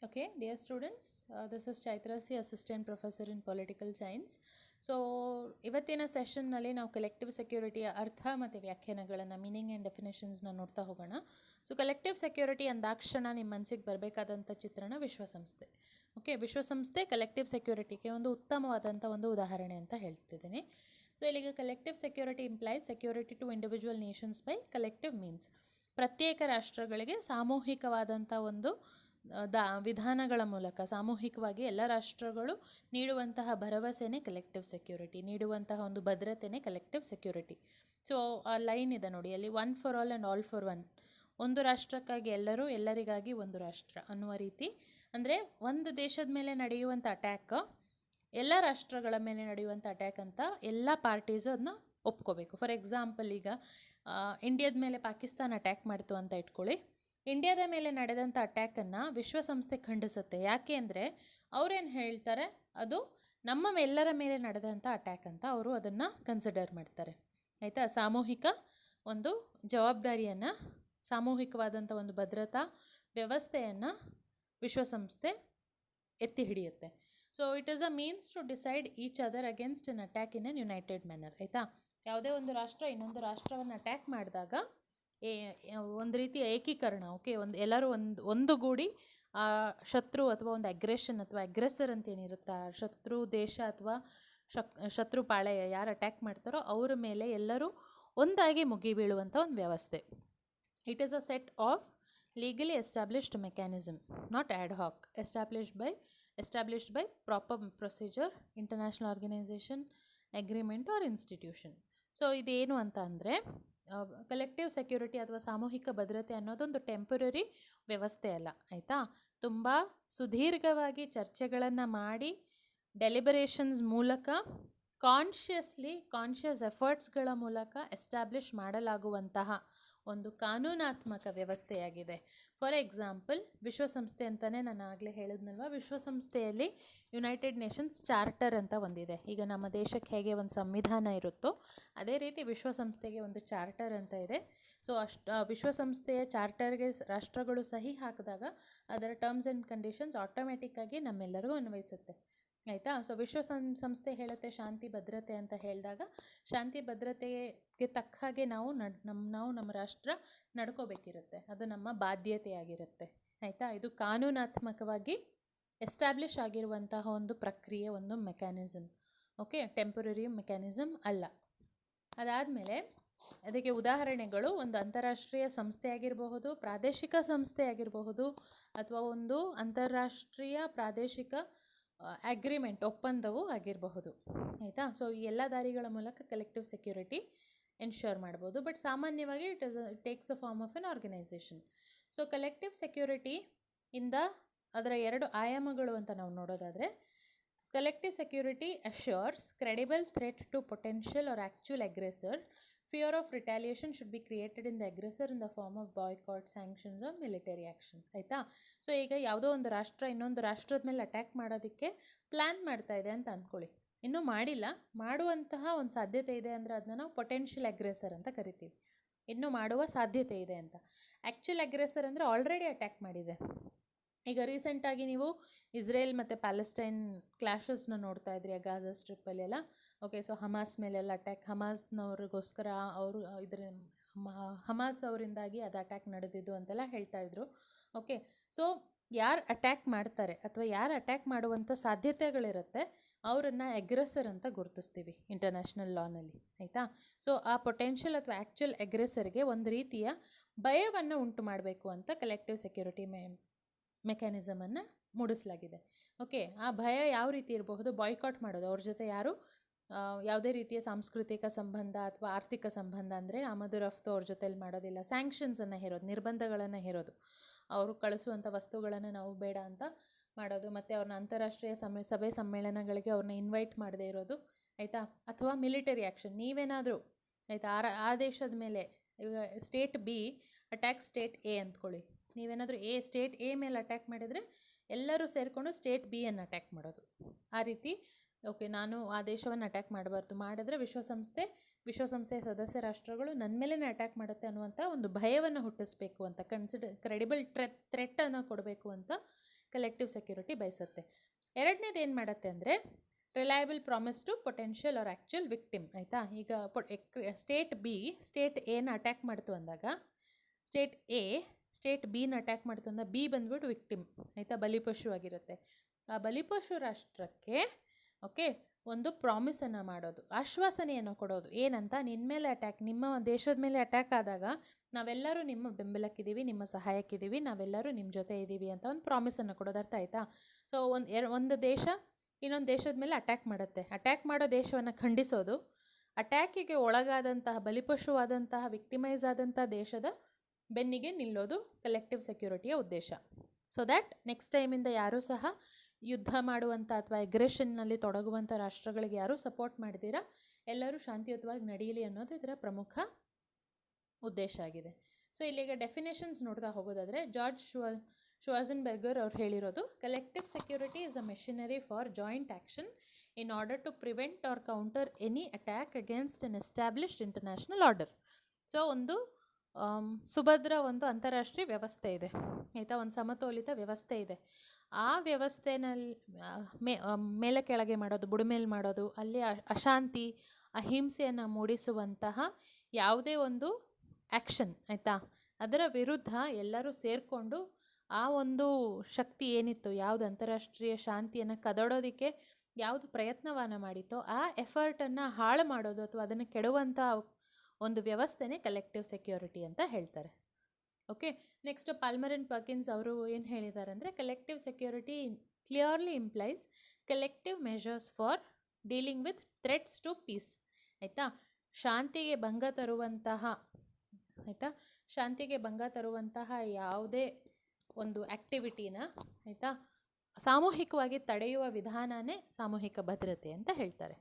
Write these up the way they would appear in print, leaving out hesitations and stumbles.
Okay, dear students, this is Chaitrasi, Assistant Professor in Political Science. So ಇವತ್ತಿನ ಸೆಷನ್ನಲ್ಲಿ ನಾವು collective ಸೆಕ್ಯೂರಿಟಿಯ ಅರ್ಥ ಮತ್ತು ವ್ಯಾಖ್ಯಾನಗಳನ್ನು ಮೀನಿಂಗ್ ಆ್ಯಂಡ್ ಡೆಫಿನೇಷನ್ಸ್ನ ನೋಡ್ತಾ ಹೋಗೋಣ. ಸೊ ಕಲೆಕ್ಟಿವ್ ಸೆಕ್ಯೂರಿಟಿ ಅಂದಾಕ್ಷಣ ನಿಮ್ಮ ಮನಸ್ಸಿಗೆ ಬರಬೇಕಾದಂಥ ಚಿತ್ರಣ ವಿಶ್ವಸಂಸ್ಥೆ. ಓಕೆ, ವಿಶ್ವಸಂಸ್ಥೆ ಕಲೆಕ್ಟಿವ್ ಸೆಕ್ಯೂರಿಟಿಗೆ ಒಂದು ಉತ್ತಮವಾದಂಥ ಒಂದು ಉದಾಹರಣೆ ಅಂತ ಹೇಳ್ತಿದ್ದೀನಿ. ಸೊ ಇಲ್ಲಿಗೆ collective security implies security to individual nations by collective means. ಪ್ರತ್ಯೇಕ ರಾಷ್ಟ್ರಗಳಿಗೆ ಸಾಮೂಹಿಕವಾದಂಥ ಒಂದು ವಿಧಾನಗಳ ಮೂಲಕ ಸಾಮೂಹಿಕವಾಗಿ ಎಲ್ಲ ರಾಷ್ಟ್ರಗಳು ನೀಡುವಂತಹ ಭರವಸೆನೇ ಕಲೆಕ್ಟಿವ್ ಸೆಕ್ಯೂರಿಟಿ, ನೀಡುವಂತಹ ಒಂದು ಭದ್ರತೆನೇ ಕಲೆಕ್ಟಿವ್ ಸೆಕ್ಯೂರಿಟಿ. ಸೊ ಆ ಲೈನ್ ಇದೆ ನೋಡಿ, ಅಲ್ಲಿ one for all and all for one, ಒಂದು ರಾಷ್ಟ್ರಕ್ಕಾಗಿ ಎಲ್ಲರೂ, ಎಲ್ಲರಿಗಾಗಿ ಒಂದು ರಾಷ್ಟ್ರ ಅನ್ನುವ ರೀತಿ. ಅಂದರೆ ಒಂದು ದೇಶದ ಮೇಲೆ ನಡೆಯುವಂಥ ಅಟ್ಯಾಕ್ ಎಲ್ಲ ರಾಷ್ಟ್ರಗಳ ಮೇಲೆ ನಡೆಯುವಂಥ ಅಟ್ಯಾಕ್ ಅಂತ ಎಲ್ಲ ಪಾರ್ಟೀಸು ಅದನ್ನ ಒಪ್ಕೋಬೇಕು. ಫಾರ್ ಎಕ್ಸಾಂಪಲ್, ಈಗ ಇಂಡಿಯಾದ ಮೇಲೆ ಪಾಕಿಸ್ತಾನ ಅಟ್ಯಾಕ್ ಮಾಡ್ತು ಅಂತ ಇಟ್ಕೊಳ್ಳಿ. ಇಂಡಿಯಾದ ಮೇಲೆ ನಡೆದಂಥ ಅಟ್ಯಾಕನ್ನು ವಿಶ್ವಸಂಸ್ಥೆ ಖಂಡಿಸುತ್ತೆ. ಯಾಕೆ ಅಂದರೆ ಅವರೇನು ಹೇಳ್ತಾರೆ, ಅದು ನಮ್ಮ ಎಲ್ಲರ ಮೇಲೆ ನಡೆದಂಥ ಅಟ್ಯಾಕ್ ಅಂತ ಅವರು ಅದನ್ನು ಕನ್ಸಿಡರ್ ಮಾಡ್ತಾರೆ. ಆಯಿತಾ? ಸಾಮೂಹಿಕ ಒಂದು ಜವಾಬ್ದಾರಿಯನ್ನು, ಸಾಮೂಹಿಕವಾದಂಥ ಒಂದು ಭದ್ರತಾ ವ್ಯವಸ್ಥೆಯನ್ನು ವಿಶ್ವಸಂಸ್ಥೆ ಎತ್ತಿ ಹಿಡಿಯುತ್ತೆ. So it is a means to decide each other against an attack in an united manner. ಆಯಿತಾ? ಯಾವುದೇ ಒಂದು ರಾಷ್ಟ್ರ ಇನ್ನೊಂದು ರಾಷ್ಟ್ರವನ್ನು ಅಟ್ಯಾಕ್ ಮಾಡಿದಾಗ ಒಂದು ರೀತಿಯ ಏಕೀಕರಣ, ಓಕೆ, ಎಲ್ಲರೂ ಒಂದುಗೂಡಿ ಆ ಶತ್ರು ಅಥವಾ ಒಂದು ಅಗ್ರೆಷನ್ ಅಥವಾ ಅಗ್ರೆಸರ್ ಅಂತ ಏನಿರುತ್ತೆ, ಶತ್ರು ದೇಶ ಅಥವಾ ಶತ್ರು ಪಾಳೆಯ ಯಾರು ಅಟ್ಯಾಕ್ ಮಾಡ್ತಾರೋ ಅವರ ಮೇಲೆ ಎಲ್ಲರೂ ಒಂದಾಗಿ ಮುಗಿಬೀಳುವಂಥ ಒಂದು ವ್ಯವಸ್ಥೆ. It is a set of legally established mechanism, not ad hoc, established by proper procedure, international organization, agreement or institution. So ಇದೇನು ಅಂತ ಅಂದರೆ, ಕಲೆಕ್ಟಿವ್ ಸೆಕ್ಯೂರಿಟಿ ಅಥವಾ ಸಾಮೂಹಿಕ ಭದ್ರತೆ ಅನ್ನೋದೊಂದು ಟೆಂಪರರಿ ವ್ಯವಸ್ಥೆ ಅಲ್ಲ. ಆಯಿತಾ? ತುಂಬ ಸುದೀರ್ಘವಾಗಿ ಚರ್ಚೆಗಳನ್ನು ಮಾಡಿ ಡೆಲಿಬರೇಷನ್ಸ್ ಮೂಲಕ ಕಾನ್ಷಿಯಸ್ ಎಫರ್ಟ್ಸ್ಗಳ ಮೂಲಕ ಎಸ್ಟಾಬ್ಲಿಷ್ ಮಾಡಲಾಗುವಂತಹ ಒಂದು ಕಾನೂನಾತ್ಮಕ ವ್ಯವಸ್ಥೆಯಾಗಿದೆ. ಫಾರ್ ಎಕ್ಸಾಂಪಲ್, ವಿಶ್ವಸಂಸ್ಥೆ ಅಂತಲೇ ನಾನು ಆಗಲೇ ಹೇಳಿದ್ನಲ್ವ, ವಿಶ್ವಸಂಸ್ಥೆಯಲ್ಲಿ ಯುನೈಟೆಡ್ ನೇಷನ್ಸ್ ಚಾರ್ಟರ್ ಅಂತ ಒಂದಿದೆ. ಈಗ ನಮ್ಮ ದೇಶಕ್ಕೆ ಹೇಗೆ ಒಂದು ಸಂವಿಧಾನ ಇರುತ್ತೋ ಅದೇ ರೀತಿ ವಿಶ್ವಸಂಸ್ಥೆಗೆ ಒಂದು ಚಾರ್ಟರ್ ಅಂತ ಇದೆ. ಸೊ ವಿಶ್ವಸಂಸ್ಥೆಯ ಚಾರ್ಟರ್ಗೆ ರಾಷ್ಟ್ರಗಳು ಸಹಿ ಹಾಕಿದಾಗ ಅದರ ಟರ್ಮ್ಸ್ ಆ್ಯಂಡ್ ಕಂಡೀಷನ್ಸ್ ಆಟೋಮೆಟಿಕ್ಕಾಗಿ ನಮ್ಮೆಲ್ಲರಿಗೂ ಅನ್ವಯಿಸುತ್ತೆ. ಆಯಿತಾ? ಸೊ ವಿಶ್ವಸಂಸ್ಥೆ ಹೇಳುತ್ತೆ ಶಾಂತಿ ಭದ್ರತೆ ಅಂತ ಹೇಳಿದಾಗ ಶಾಂತಿ ಭದ್ರತೆಗೆ ತಕ್ಕ ಹಾಗೆ ನಾವು ನಮ್ಮ ರಾಷ್ಟ್ರ ನಡ್ಕೋಬೇಕಿರುತ್ತೆ. ಅದು ನಮ್ಮ ಬಾಧ್ಯತೆಯಾಗಿರುತ್ತೆ. ಆಯಿತಾ? ಇದು ಕಾನೂನಾತ್ಮಕವಾಗಿ ಎಸ್ಟಾಬ್ಲಿಷ್ ಆಗಿರುವಂತಹ ಒಂದು ಪ್ರಕ್ರಿಯೆ, ಒಂದು ಮೆಕ್ಯಾನಿಸಮ್. ಓಕೆ, ಟೆಂಪರರಿ ಮೆಕ್ಯಾನಿಸಮ್ ಅಲ್ಲ. ಅದಾದಮೇಲೆ ಅದಕ್ಕೆ ಉದಾಹರಣೆಗಳು ಒಂದು ಅಂತಾರಾಷ್ಟ್ರೀಯ ಸಂಸ್ಥೆ ಆಗಿರಬಹುದು, ಪ್ರಾದೇಶಿಕ ಸಂಸ್ಥೆ ಆಗಿರಬಹುದು, ಅಥವಾ ಒಂದು ಅಂತಾರಾಷ್ಟ್ರೀಯ ಪ್ರಾದೇಶಿಕ ಅಗ್ರಿಮೆಂಟ್, ಒಪ್ಪಂದವೂ ಆಗಿರಬಹುದು. ಆಯಿತಾ? ಸೊ ಈ ಎಲ್ಲ ದಾರಿಗಳ ಮೂಲಕ ಕಲೆಕ್ಟಿವ್ ಸೆಕ್ಯೂರಿಟಿ ಎನ್ಶ್ಯೂರ್ ಮಾಡ್ಬೋದು. ಬಟ್ ಸಾಮಾನ್ಯವಾಗಿ it takes the form of an organisation. So collective security ಇಂದ ಅದರ ಎರಡು ಆಯಾಮಗಳು ಅಂತ ನಾವು ನೋಡೋದಾದರೆ, collective security assures credible threat to potential or actual aggressor. Fear of retaliation should be created in the aggressor in the form of boycott, sanctions or military actions. ಆಯಿತಾ? So ಈಗ ಯಾವುದೋ ಒಂದು ರಾಷ್ಟ್ರ ಇನ್ನೊಂದು ರಾಷ್ಟ್ರದ ಮೇಲೆ ಅಟ್ಯಾಕ್ ಮಾಡೋದಕ್ಕೆ ಪ್ಲ್ಯಾನ್ ಮಾಡ್ತಾ ಇದೆ ಅಂತ ಅಂದ್ಕೊಳ್ಳಿ. ಇನ್ನೂ ಮಾಡಿಲ್ಲ, ಮಾಡುವಂತಹ ಒಂದು ಸಾಧ್ಯತೆ ಇದೆ ಅಂದರೆ ಅದನ್ನ ನಾವು ಪೊಟೆನ್ಷಿಯಲ್ ಅಗ್ರೆಸರ್ ಅಂತ ಕರಿತೀವಿ. ಇನ್ನೂ ಮಾಡುವ ಸಾಧ್ಯತೆ ಇದೆ ಅಂತ. ಆ್ಯಕ್ಚುಯಲ್ ಅಗ್ರೆಸರ್ ಅಂದರೆ ಆಲ್ರೆಡಿ ಅಟ್ಯಾಕ್ ಮಾಡಿದೆ. ಈಗ ರೀಸೆಂಟಾಗಿ ನೀವು ಇಸ್ರೇಲ್ ಮತ್ತು ಪ್ಯಾಲೆಸ್ಟೈನ್ ಕ್ಲಾಶಸ್ನ ನೋಡ್ತಾ ಇದ್ರಿ ಆ ಗಾಜಾ ಸ್ಟ್ರಿಪ್ಪಲ್ಲೆಲ್ಲ. ಓಕೆ, ಸೊ ಹಮಾಸ್ ಮೇಲೆಲ್ಲ ಅಟ್ಯಾಕ್, ಹಮಾಸ್ನವ್ರಿಗೋಸ್ಕರ ಅವರು ಹಮಾಸ್ ಅವರಿಂದಾಗಿ ಅದು ಅಟ್ಯಾಕ್ ನಡೆದಿದ್ದು ಅಂತೆಲ್ಲ ಹೇಳ್ತಾ ಇದ್ರು. ಓಕೆ, ಸೊ ಯಾರು ಅಟ್ಯಾಕ್ ಮಾಡ್ತಾರೆ ಅಥವಾ ಯಾರು ಅಟ್ಯಾಕ್ ಮಾಡುವಂಥ ಸಾಧ್ಯತೆಗಳಿರುತ್ತೆ ಅವರನ್ನು ಅಗ್ರೆಸರ್ ಅಂತ ಗುರುತಿಸ್ತೀವಿ ಇಂಟರ್ನ್ಯಾಷನಲ್ ಲಾನಲ್ಲಿ. ಆಯಿತಾ? ಸೊ ಆ ಪೊಟೆನ್ಷಿಯಲ್ ಅಥವಾ ಆ್ಯಕ್ಚುಯಲ್ ಅಗ್ರೆಸರ್ಗೆ ಒಂದು ರೀತಿಯ ಭಯವನ್ನು ಉಂಟು ಮಾಡಬೇಕು ಅಂತ ಕಲೆಕ್ಟಿವ್ ಸೆಕ್ಯೂರಿಟಿ ಮೆಕ್ಯಾನಿಸಮನ್ನು ಮೂಡಿಸಲಾಗಿದೆ. ಓಕೆ, ಆ ಭಯ ಯಾವ ರೀತಿ ಇರಬಹುದು? ಬಾಯ್ಕಾಟ್ ಮಾಡೋದು, ಅವ್ರ ಜೊತೆ ಯಾರು ಯಾವುದೇ ರೀತಿಯ ಸಾಂಸ್ಕೃತಿಕ ಸಂಬಂಧ ಅಥವಾ ಆರ್ಥಿಕ ಸಂಬಂಧ ಅಂದರೆ ಆಮದು ರಫ್ತು ಅವ್ರ ಜೊತೆಲಿ ಮಾಡೋದಿಲ್ಲ. ಸ್ಯಾಂಕ್ಷನ್ಸನ್ನು ಹೇರೋದು, ನಿರ್ಬಂಧಗಳನ್ನು ಹೇರೋದು, ಅವರು ಕಳಿಸುವಂಥ ವಸ್ತುಗಳನ್ನು ನಾವು ಬೇಡ ಅಂತ ಮಾಡೋದು, ಮತ್ತು ಅವ್ರನ್ನ ಅಂತಾರಾಷ್ಟ್ರೀಯ ಸಭೆ ಸಮ್ಮೇಳನಗಳಿಗೆ ಅವ್ರನ್ನ ಇನ್ವೈಟ್ ಮಾಡದೇ ಇರೋದು. ಆಯಿತಾ? ಅಥವಾ ಮಿಲಿಟರಿ ಆ್ಯಕ್ಷನ್, ನೀವೇನಾದರೂ ಆಯಿತಾ ಆ ದೇಶದ ಮೇಲೆ, ಈಗ state B attack state A ಅಂದ್ಕೊಳ್ಳಿ, ನೀವೇನಾದರೂ ಸ್ಟೇಟ್ ಎ ಮೇಲೆ ಅಟ್ಯಾಕ್ ಮಾಡಿದರೆ ಎಲ್ಲರೂ ಸೇರಿಕೊಂಡು ಸ್ಟೇಟ್ ಬಿ ಅನ್ನು ಅಟ್ಯಾಕ್ ಮಾಡೋದು. ಆ ರೀತಿ ಓಕೆ, ನಾನು ಆ ದೇಶವನ್ನು ಅಟ್ಯಾಕ್ ಮಾಡಬಾರ್ದು, ಮಾಡಿದ್ರೆ ವಿಶ್ವಸಂಸ್ಥೆಯ ಸದಸ್ಯ ರಾಷ್ಟ್ರಗಳು ನನ್ನ ಮೇಲೇ ಅಟ್ಯಾಕ್ ಮಾಡುತ್ತೆ ಅನ್ನುವಂಥ ಒಂದು ಭಯವನ್ನು ಹುಟ್ಟಿಸ್ಬೇಕು ಅಂತ, ಕ್ರೆಡಿಬಲ್ ಥ್ರೆಟ್ಟನ್ನು ಕೊಡಬೇಕು ಅಂತ ಕಲೆಕ್ಟಿವ್ ಸೆಕ್ಯೂರಿಟಿ ಬಯಸುತ್ತೆ. ಎರಡನೇದು ಏನು ಮಾಡುತ್ತೆ ಅಂದರೆ reliable promise to potential or actual victim. ಆಯಿತಾ, ಈಗ ಸ್ಟೇಟ್ ಎನ ಅಟ್ಯಾಕ್ ಮಾಡ್ತು ಅಂದಾಗ ಸ್ಟೇಟ್ ಬಿನ ಅಟ್ಯಾಕ್ ಮಾಡ್ತು ಅಂದಾಗ ಬಿ ಬಂದ್ಬಿಟ್ಟು ವಿಕ್ಟಿಮ್, ಆಯಿತಾ, ಬಲಿಪಶು ಆಗಿರುತ್ತೆ. ಆ ಬಲಿಪಶು ರಾಷ್ಟ್ರಕ್ಕೆ ಓಕೆ ಒಂದು ಪ್ರಾಮಿಸನ್ನು ಮಾಡೋದು, ಆಶ್ವಾಸನೆಯನ್ನು ಕೊಡೋದು. ಏನಂತ, ನಿಮ್ಮ ದೇಶದ ಮೇಲೆ ಅಟ್ಯಾಕ್ ಆದಾಗ ನಾವೆಲ್ಲರೂ ನಿಮ್ಮ ಬೆಂಬಲಕ್ಕಿದ್ದೀವಿ, ನಿಮ್ಮ ಸಹಾಯಕ್ಕಿದ್ದೀವಿ, ನಾವೆಲ್ಲರೂ ನಿಮ್ಮ ಜೊತೆ ಇದ್ದೀವಿ ಅಂತ ಒಂದು ಪ್ರಾಮಿಸನ್ನು ಕೊಡೋದು. ಅರ್ಥ ಆಯಿತಾ? ಸೊ ಒಂದು ದೇಶ ಇನ್ನೊಂದು ದೇಶದ ಮೇಲೆ ಅಟ್ಯಾಕ್ ಮಾಡುತ್ತೆ, ಅಟ್ಯಾಕ್ ಮಾಡೋ ದೇಶವನ್ನು ಖಂಡಿಸೋದು, ಅಟ್ಯಾಕಿಗೆ ಒಳಗಾದಂತಹ ಬಲಿಪಶುವಾದಂತಹ ವಿಕ್ಟಿಮೈಸ್ ಆದಂಥ ದೇಶದ ಬೆನ್ನಿಗೆ ನಿಲ್ಲೋದು ಕಲೆಕ್ಟಿವ್ ಸೆಕ್ಯೂರಿಟಿಯ ಉದ್ದೇಶ. ಸೊ ದ್ಯಾಟ್ ನೆಕ್ಸ್ಟ್ ಟೈಮಿಂದ ಯಾರೂ ಸಹ ಯುದ್ಧ ಮಾಡುವಂಥ ಅಥವಾ ಅಗ್ರೆಷನ್ನಲ್ಲಿ ತೊಡಗುವಂಥ ರಾಷ್ಟ್ರಗಳಿಗೆ ಯಾರೂ ಸಪೋರ್ಟ್ ಮಾಡ್ತೀರಾ, ಎಲ್ಲರೂ ಶಾಂತಿಯುತವಾಗಿ ನಡೆಯಲಿ ಅನ್ನೋದು ಇದರ ಪ್ರಮುಖ ಉದ್ದೇಶ ಆಗಿದೆ. ಸೊ ಇಲ್ಲಿಗ ಡೆಫಿನೇಷನ್ಸ್ ನೋಡ್ತಾ ಹೋಗೋದಾದರೆ ಜಾರ್ಜ್ ಶ್ವಾರ್ಜೆನ್ಬೆರ್ಗರ್ ಅವ್ರು ಹೇಳಿರೋದು, collective security is a machinery for joint action in order to prevent or counter any attack against an established international order. So ಒಂದು ಸುಭದ್ರ ಒಂದು ಅಂತಾರಾಷ್ಟ್ರೀಯ ವ್ಯವಸ್ಥೆ ಇದೆ, ಆಯಿತಾ, ಒಂದು ಸಮತೋಲಿತ ವ್ಯವಸ್ಥೆ ಇದೆ. ಆ ವ್ಯವಸ್ಥೆನಲ್ಲಿ ಮೇಲೆ ಕೆಳಗೆ ಮಾಡೋದು, ಬುಡಮೇಲೆ ಮಾಡೋದು, ಅಲ್ಲಿ ಅಶಾಂತಿ ಅಹಿಂಸೆಯನ್ನು ಮೂಡಿಸುವಂತಹ ಯಾವುದೇ ಒಂದು ಆ್ಯಕ್ಷನ್, ಆಯಿತಾ, ಅದರ ವಿರುದ್ಧ ಎಲ್ಲರೂ ಸೇರಿಕೊಂಡು ಆ ಒಂದು ಶಕ್ತಿ ಏನಿತ್ತು, ಯಾವುದು ಅಂತಾರಾಷ್ಟ್ರೀಯ ಶಾಂತಿಯನ್ನು ಕದಡೋದಕ್ಕೆ ಯಾವುದು ಪ್ರಯತ್ನವನ್ನು ಮಾಡಿತ್ತೋ ಆ ಎಫರ್ಟನ್ನು ಹಾಳು ಮಾಡೋದು ಅಥವಾ ಅದನ್ನು ಕೆಡುವಂಥ ಒಂದು ವ್ಯವಸ್ಥೆನೇ ಕಲೆಕ್ಟಿವ್ ಸೆಕ್ಯೂರಿಟಿ ಅಂತ ಹೇಳ್ತಾರೆ. Okay, next Palmer and Perkins ಅವರು ಏನು ಹೇಳಿದ್ದಾರೆ ಅಂದರೆ, collective security clearly implies collective measures for dealing with threats to peace. ಆಯಿತಾ, ಶಾಂತಿಗೆ ಭಂಗ ತರುವಂತಹ ಯಾವುದೇ ಒಂದು ಆ್ಯಕ್ಟಿವಿಟಿನ, ಆಯಿತಾ, ಸಾಮೂಹಿಕವಾಗಿ ತಡೆಯುವ ವಿಧಾನನೇ ಸಾಮೂಹಿಕ ಭದ್ರತೆ ಅಂತ ಹೇಳ್ತಾರೆ.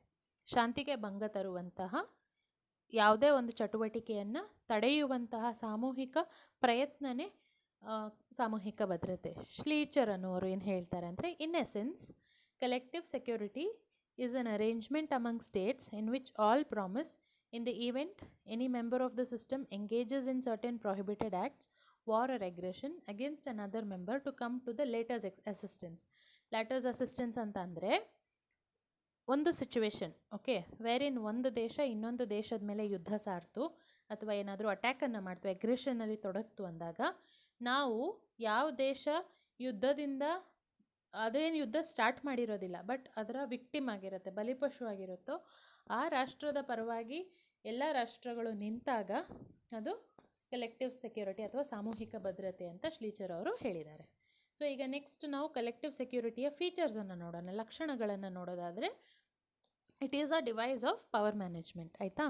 ಶಾಂತಿಗೆ ಭಂಗ ತರುವಂತಹ ಯಾವುದೇ ಒಂದು ಚಟುವಟಿಕೆಯನ್ನು ತಡೆಯುವಂತಹ ಸಾಮೂಹಿಕ ಪ್ರಯತ್ನನೇ ಸಾಮೂಹಿಕ ಭದ್ರತೆ. ಶ್ಲೀಚರ್ ಅನ್ನೋರು ಏನು ಹೇಳ್ತಾರೆ ಅಂದರೆ, in essence collective security is an arrangement among states in which all promise in the event any member of the system engages in certain prohibited acts, war or aggression against another member to come to the latter's assistance. latter's assistance ಅಂತ ಅಂದರೆ ಒಂದು situation, okay, ವೇರಿನ್ ಒಂದು ದೇಶ ಇನ್ನೊಂದು ದೇಶದ ಮೇಲೆ ಯುದ್ಧ ಸಾರ್ತು ಅಥವಾ ಏನಾದರೂ ಅಟ್ಯಾಕನ್ನು ಮಾಡ್ತು, ಅಗ್ರೆಷನ್ನಲ್ಲಿ ತೊಡಗ್ತು ಅಂದಾಗ ನಾವು ಯಾವ ದೇಶ ಯುದ್ಧದಿಂದ ಅದೇನು ಯುದ್ಧ ಸ್ಟಾರ್ಟ್ ಮಾಡಿರೋದಿಲ್ಲ ಬಟ್ ಅದರ ವಿಕ್ಟಿಮ್ ಆಗಿರುತ್ತೆ, ಬಲಿಪಶು ಆಗಿರುತ್ತೋ ಆ ರಾಷ್ಟ್ರದ ಪರವಾಗಿ ಎಲ್ಲ ರಾಷ್ಟ್ರಗಳು ನಿಂತಾಗ ಅದು ಕಲೆಕ್ಟಿವ್ ಸೆಕ್ಯೂರಿಟಿ ಅಥವಾ ಸಾಮೂಹಿಕ ಭದ್ರತೆ ಅಂತ ಶ್ಲೀಚರ್ ಅವರು ಹೇಳಿದ್ದಾರೆ. ಸೊ ಈಗ ನೆಕ್ಸ್ಟ್ ನಾವು ಕಲೆಕ್ಟಿವ್ ಸೆಕ್ಯೂರಿಟಿಯ ಫೀಚರ್ಸನ್ನು ನೋಡೋಣ, ಲಕ್ಷಣಗಳನ್ನು ನೋಡೋದಾದರೆ, it is a device of power management. ಆಯಿತಾ,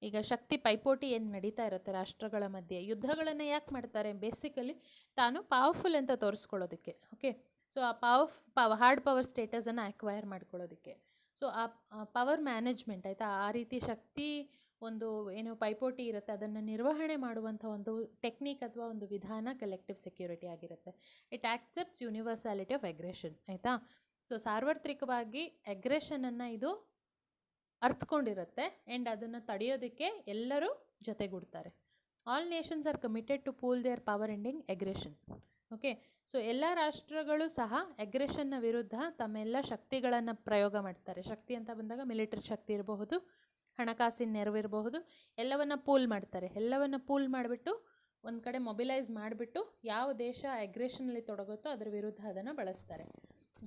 ಈಗ ಶಕ್ತಿ ಪೈಪೋಟಿ ಏನು ನಡೀತಾ ಇರುತ್ತೆ ರಾಷ್ಟ್ರಗಳ ಮಧ್ಯೆ, ಯುದ್ಧಗಳನ್ನು ಯಾಕೆ ಮಾಡ್ತಾರೆ, ಬೇಸಿಕಲಿ ತಾನು ಪವರ್ಫುಲ್ ಅಂತ ತೋರಿಸ್ಕೊಳ್ಳೋದಕ್ಕೆ. ಓಕೆ, ಸೊ ಆ ಹಾರ್ಡ್ ಪವರ್ ಸ್ಟೇಟಸನ್ನು ಅಕ್ವೈರ್ ಮಾಡ್ಕೊಳ್ಳೋದಕ್ಕೆ. ಸೊ ಆ ಪವರ್ ಮ್ಯಾನೇಜ್ಮೆಂಟ್, ಆಯಿತಾ, ಆ ರೀತಿ ಶಕ್ತಿ ಒಂದು ಏನು ಪೈಪೋಟಿ ಇರುತ್ತೆ ಅದನ್ನು ನಿರ್ವಹಣೆ ಮಾಡುವಂಥ ಒಂದು ಟೆಕ್ನಿಕ್ ಅಥವಾ ಒಂದು ವಿಧಾನ ಕಲೆಕ್ಟಿವ್ ಸೆಕ್ಯೂರಿಟಿ ಆಗಿರುತ್ತೆ. It accepts universality of aggression. ಆಯಿತಾ, ಸೊ ಸಾರ್ವತ್ರಿಕವಾಗಿ ಅಗ್ರೆಷನನ್ನು ಇದು ಅರ್ಥಕೊಂಡಿರುತ್ತೆ ಆ್ಯಂಡ್ ಅದನ್ನು ತಡೆಯೋದಕ್ಕೆ ಎಲ್ಲರೂ ಜೊತೆಗೂಡ್ತಾರೆ. All nations are committed to pool their power ending aggression. Okay, so ಎಲ್ಲ ರಾಷ್ಟ್ರಗಳು ಸಹ ಅಗ್ರೆಷನ್ನ ವಿರುದ್ಧ ತಮ್ಮೆಲ್ಲ ಶಕ್ತಿಗಳನ್ನು ಪ್ರಯೋಗ ಮಾಡ್ತಾರೆ. ಶಕ್ತಿ ಅಂತ ಬಂದಾಗ ಮಿಲಿಟರಿ ಶಕ್ತಿ ಇರಬಹುದು, ಹಣಕಾಸಿನ ನೆರವಿರಬಹುದು, ಎಲ್ಲವನ್ನು ಪೂಲ್ ಮಾಡಿಬಿಟ್ಟು ಒಂದು ಕಡೆ ಮೊಬಿಲೈಸ್ ಮಾಡಿಬಿಟ್ಟು ಯಾವ ದೇಶ ಅಗ್ರೆಷನಲ್ಲಿ ತೊಡಗುತ್ತೋ ಅದರ ವಿರುದ್ಧ ಅದನ್ನು ಬಳಸ್ತಾರೆ.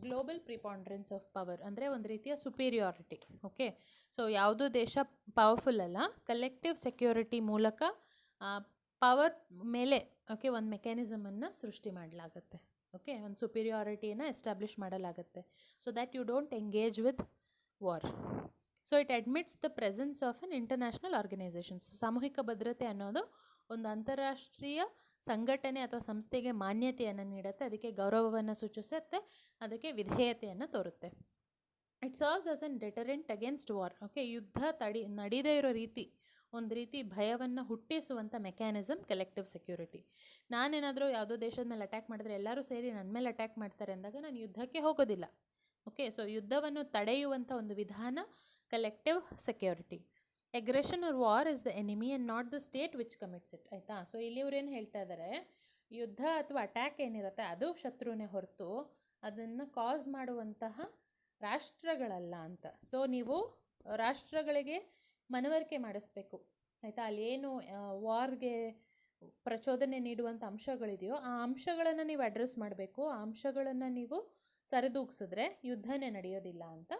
ಗ್ಲೋಬಲ್ ಪ್ರಿಪಾಂಡ್ರೆನ್ಸ್ ಆಫ್ ಪವರ್ ಅಂದರೆ ಒಂದು ರೀತಿಯ ಸುಪೀರಿಯಾರಿಟಿ. ಓಕೆ, ಸೊ ಯಾವುದೂ ದೇಶ ಪವರ್ಫುಲ್ ಅಲ್ಲ, ಕಲೆಕ್ಟಿವ್ ಸೆಕ್ಯೂರಿಟಿ ಮೂಲಕ ಪವರ್ ಮೇಲೆ ಓಕೆ ಒಂದು ಮೆಕ್ಯಾನಿಸಮನ್ನು ಸೃಷ್ಟಿ ಮಾಡಲಾಗುತ್ತೆ. ಓಕೆ, ಒಂದು ಸುಪೀರಿಯಾರಿಟಿಯನ್ನು ಎಸ್ಟಾಬ್ಲಿಷ್ ಮಾಡಲಾಗುತ್ತೆ so that you don't engage with war. So it admits the presence of an international organisations. ಸಾಮೂಹಿಕ ಭದ್ರತೆ ಅನ್ನೋದು ಒಂದು ಅಂತಾರಾಷ್ಟ್ರೀಯ ಸಂಘಟನೆ ಅಥವಾ ಸಂಸ್ಥೆಗೆ ಮಾನ್ಯತೆಯನ್ನು ನೀಡುತ್ತೆ, ಅದಕ್ಕೆ ಗೌರವವನ್ನು ಸೂಚಿಸುತ್ತೆ, ಅದಕ್ಕೆ ವಿಧೇಯತೆಯನ್ನು ತೋರುತ್ತೆ. It serves as an deterrent against war. Okay, ಯುದ್ಧ ನಡೀದೇ ಇರೋ ಒಂದು ರೀತಿ ಭಯವನ್ನು ಹುಟ್ಟಿಸುವಂಥ ಮೆಕ್ಯಾನಿಸಮ್ ಕಲೆಕ್ಟಿವ್ ಸೆಕ್ಯೂರಿಟಿ. ನಾನೇನಾದರೂ ಯಾವುದೋ ದೇಶದ ಮೇಲೆ ಅಟ್ಯಾಕ್ ಮಾಡಿದ್ರೆ ಎಲ್ಲರೂ ಸೇರಿ ನನ್ನ ಮೇಲೆ ಅಟ್ಯಾಕ್ ಮಾಡ್ತಾರೆ ಅಂದಾಗ ನಾನು ಯುದ್ಧಕ್ಕೆ ಹೋಗೋದಿಲ್ಲ, ಓಕೆ, ಸೊ ಯುದ್ಧವನ್ನು ತಡೆಯುವಂಥ ಒಂದು ವಿಧಾನ collective security. Aggression or war is the enemy and not the state which commits it. ಆಯಿತಾ, ಸೊ ಇಲ್ಲಿ ಇವ್ರೇನು ಹೇಳ್ತಾ ಇದ್ದಾರೆ, ಯುದ್ಧ ಅಥವಾ ಅಟ್ಯಾಕ್ ಏನಿರುತ್ತೆ ಅದು ಶತ್ರುನೇ ಹೊರತು ಅದನ್ನು ಕಾಸ್ ಮಾಡುವಂತಹ ರಾಷ್ಟ್ರಗಳಲ್ಲ ಅಂತ. ಸೊ ನೀವು ರಾಷ್ಟ್ರಗಳಿಗೆ ಮನವರಿಕೆ ಮಾಡಿಸ್ಬೇಕು. ಆಯಿತಾ, ಅಲ್ಲಿ ಏನು ವಾರ್ಗೆ ಪ್ರಚೋದನೆ ನೀಡುವಂಥ ಅಂಶಗಳಿದೆಯೋ ಆ ಅಂಶಗಳನ್ನು ನೀವು ಅಡ್ರೆಸ್ ಮಾಡಬೇಕು. ಆ ಅಂಶಗಳನ್ನು ನೀವು ಸರಿದೂಗಿಸಿದ್ರೆ ಯುದ್ಧನೇ ನಡೆಯೋದಿಲ್ಲ ಅಂತ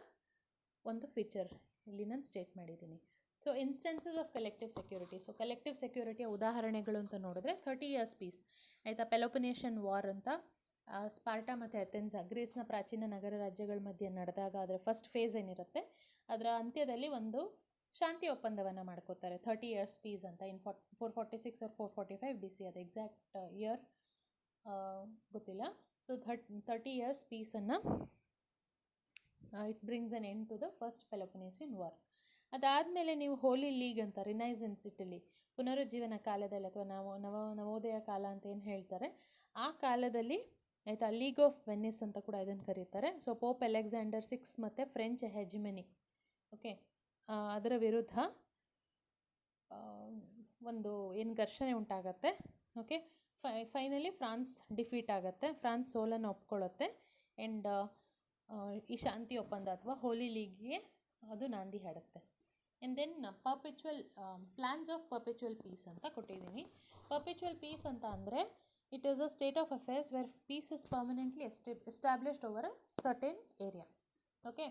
ಒಂದು ಫೀಚರ್ ಇಲ್ಲಿ ನಾನು ಸ್ಟೇಟ್ ಮಾಡಿದ್ದೀನಿ. So instances of collective security. So collective ಸೆಕ್ಯೂರಿಟಿಯ ಉದಾಹರಣೆಗಳು ಅಂತ ನೋಡಿದ್ರೆ 30 years ಪೀಸ್. ಆಯಿತಾ, ಪೆಲೋಪನೇಷಿಯನ್ ವಾರ್ ಅಂತ ಸ್ಪಾರ್ಟಾ ಮತ್ತು ಅಥೆನ್ಸ್ ಗ್ರೀಸ್ನ ಪ್ರಾಚೀನ ನಗರ ರಾಜ್ಯಗಳ ಮಧ್ಯೆ ನಡೆದಾಗ ಅದರ ಫಸ್ಟ್ ಫೇಸ್ ಏನಿರುತ್ತೆ ಅದರ ಅಂತ್ಯದಲ್ಲಿ ಒಂದು ಶಾಂತಿ ಒಪ್ಪಂದವನ್ನು ಮಾಡ್ಕೋತಾರೆ. 30 years ಪೀಸ್ ಅಂತ ಇನ್ 446 or 445 BC, ಅದು ಎಕ್ಸಾಕ್ಟ್ ಇಯರ್ ಗೊತ್ತಿಲ್ಲ. ಸೊ 30 years ಪೀಸನ್ನು it brings an end to the first Peloponnesian war. ಅದಾದಮೇಲೆ ನೀವು ಹೋಲಿ ಲೀಗ್ ಅಂತ ರಿನೈಸೆನ್ಸ್ ಇಟಲಿ ಪುನರುಜ್ಜೀವನ ಕಾಲದಲ್ಲಿ ಅಥವಾ ನವೋದಯ ಕಾಲ ಅಂತ ಏನು ಹೇಳ್ತಾರೆ ಆ ಕಾಲದಲ್ಲಿ, ಆಯಿತಾ, ಲೀಗ್ ಆಫ್ ವೆನಿಸ್ ಅಂತ ಕೂಡ ಇದನ್ನು ಕರೀತಾರೆ. ಸೊ ಪೋಪ್ ಅಲೆಕ್ಸಾಂಡರ್ 6 ಮತ್ತು ಫ್ರೆಂಚ್ ಹೆಜಿಮನಿ, ಓಕೆ, ಅದರ ವಿರುದ್ಧ ಒಂದು ಏನು ಘರ್ಷಣೆ ಉಂಟಾಗತ್ತೆ. ಓಕೆ, ಫೈನಲಿ ಫ್ರಾನ್ಸ್ ಡಿಫೀಟ್ ಆಗುತ್ತೆ, ಫ್ರಾನ್ಸ್ ಸೋಲನ್ನು ಒಪ್ಕೊಳ್ಳುತ್ತೆ ಆ್ಯಂಡ್ ಈ ಶಾಂತಿ ಒಪ್ಪಂದ ಅಥವಾ ಹೋಲಿ ಲೀಗ್ಗೆ ಅದು ನಾಂದಿ ಹಾಡುತ್ತೆ. And then perpetual plans of perpetual peace ಅಂತ ಕೊಟ್ಟಿದ್ದೀನಿ. ಪರ್ಪೆಚುವಲ್ ಪೀಸ್ ಅಂತ ಅಂದರೆ it is a state of affairs where peace is permanently established over a certain area. Okay,